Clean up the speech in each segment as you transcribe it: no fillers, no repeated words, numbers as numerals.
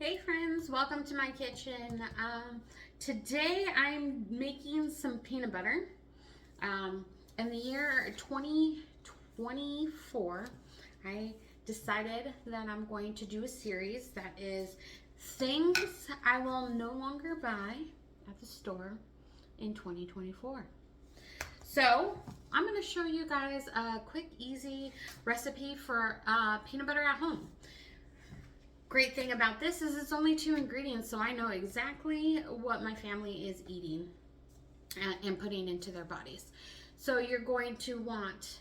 Hey friends, welcome to my kitchen. Today I'm making some peanut butter. In the year 2024, I decided that I'm going to do a series that is things I will no longer buy at the store in 2024. So I'm going to show you guys a quick, easy recipe for peanut butter at home. Great thing about this is it's only 2 ingredients, so I know exactly what my family is eating and putting into their bodies. So you're going to want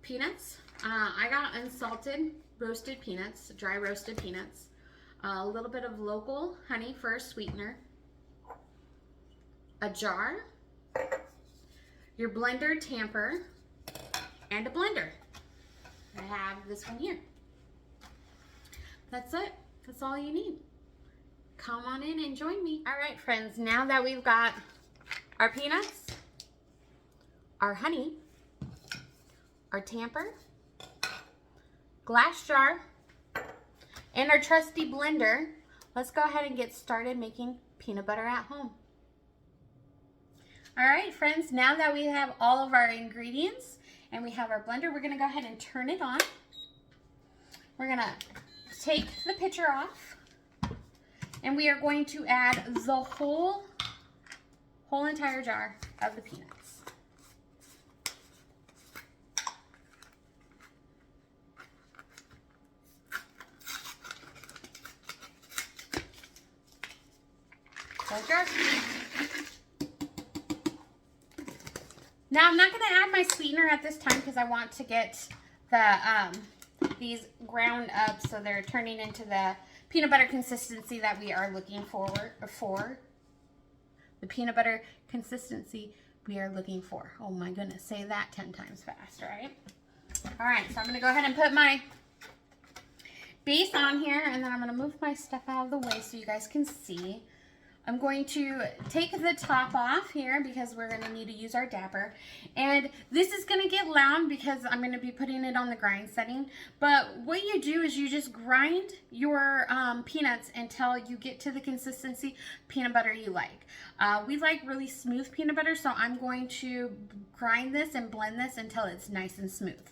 peanuts. I got unsalted roasted peanuts, dry roasted peanuts, a little bit of local honey for a sweetener, a jar, your blender tamper, and a blender. I have this one here. That's it. That's all you need. Come on in and join me. All right, friends, now that we've got our peanuts, our honey, our tamper, glass jar, and our trusty blender, let's go ahead and get started making peanut butter at home. All right, friends, now that we have all of our ingredients and we have our blender, we're gonna go ahead and turn it on. We're gonna take the pitcher off, and we are going to add the whole entire jar of the peanuts. Now I'm not going to add my sweetener at this time because I want to get the these ground up so they're turning into the peanut butter consistency that we are looking for. The peanut butter consistency we are looking for. Oh my goodness, say that 10 times fast, right? All right, so I'm going to go ahead and put my base on here, and then I'm going to move my stuff out of the way so you guys can see. I'm going to take the top off here because we're going to need to use our dapper. And this is going to get loud because I'm going to be putting it on the grind setting. But what you do is you just grind your peanuts until you get to the consistency peanut butter you like. We like really smooth peanut butter, so I'm going to grind this and blend this until it's nice and smooth.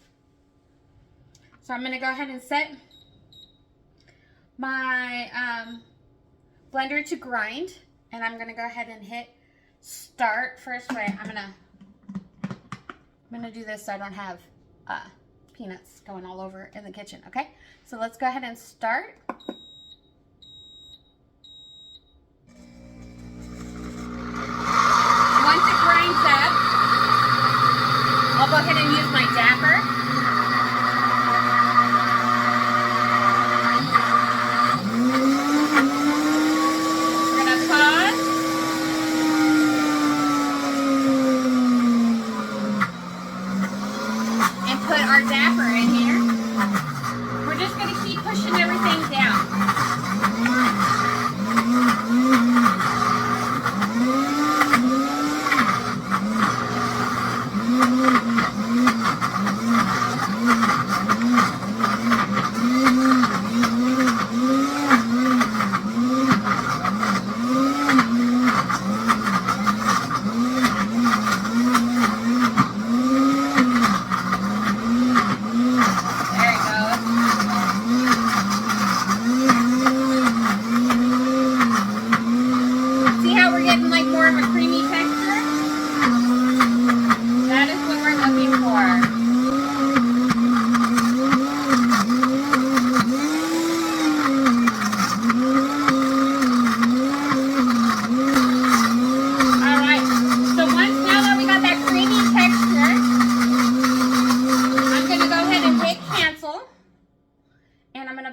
So I'm going to go ahead and set my blender to grind, and I'm gonna go ahead and hit start. First way, I'm gonna do this so I don't have peanuts going all over in the kitchen. Okay, so let's go ahead and start. Once it grinds up, I'll go ahead and use my dapper. Our dapper in here. We're just going to keep pushing everything down.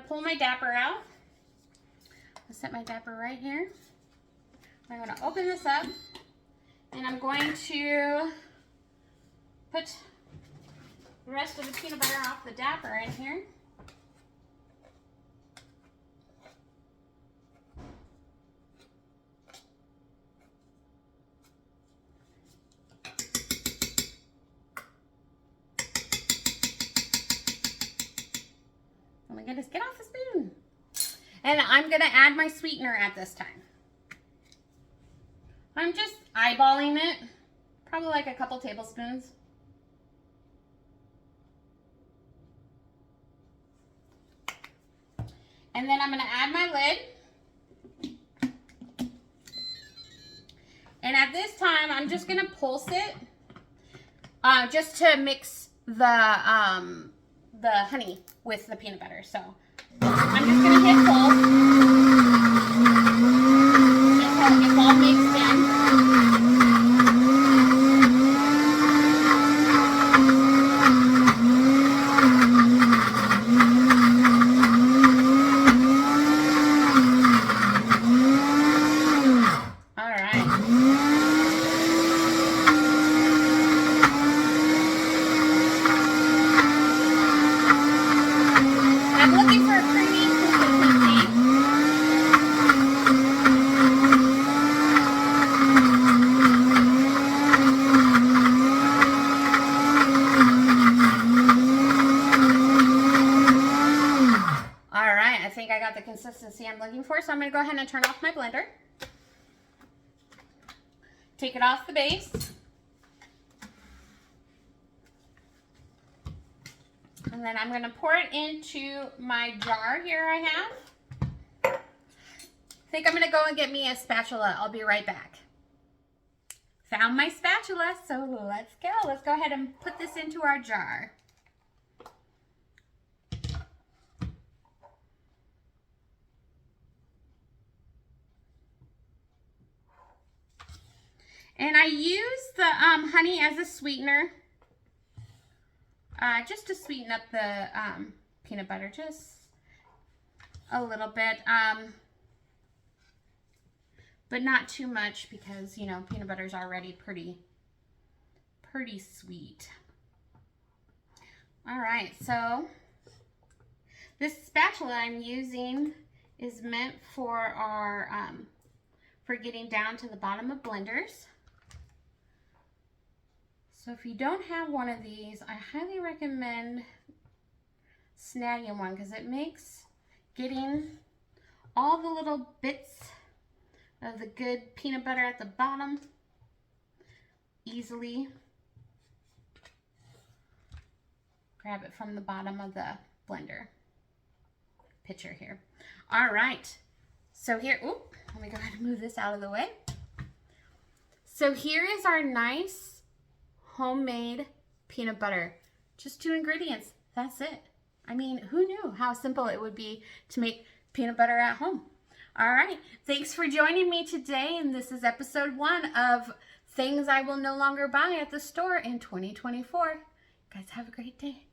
Pull my dapper out. I'll set my dapper right here. I'm going to open this up, and I'm going to put the rest of the peanut butter off the dapper in here. Oh my goodness, get off the spoon. And I'm going to add my sweetener at this time. I'm just eyeballing it, probably like a couple tablespoons. And then I'm going to add my lid. And at this time, I'm just going to pulse it just to mix the honey with the peanut butter. So I'm just going to hit pulse until it's all mixed in. The consistency I'm looking for, so I'm going to go ahead and turn off my blender, take it off the base, and then I'm going to pour it into my jar here I have. I think I'm going to go and get me a spatula. I'll be right back. Found my spatula, so let's go. Let's go ahead and put this into our jar. And I use the honey as a sweetener, just to sweeten up the peanut butter, just a little bit, but not too much because, you know, peanut butter is already pretty sweet. All right, so this spatula I'm using is meant for our, for getting down to the bottom of blenders. So if you don't have one of these, I highly recommend snagging one because it makes getting all the little bits of the good peanut butter at the bottom easily. Grab it from the bottom of the blender pitcher here. All right, so here, oop, let me go ahead and move this out of the way. So here is our nice homemade peanut butter. Just 2 ingredients. That's it. I mean, who knew how simple it would be to make peanut butter at home? All right. Thanks for joining me today. And this is episode 1 of Things I Will No Longer Buy at the Store in 2024. Guys, have a great day.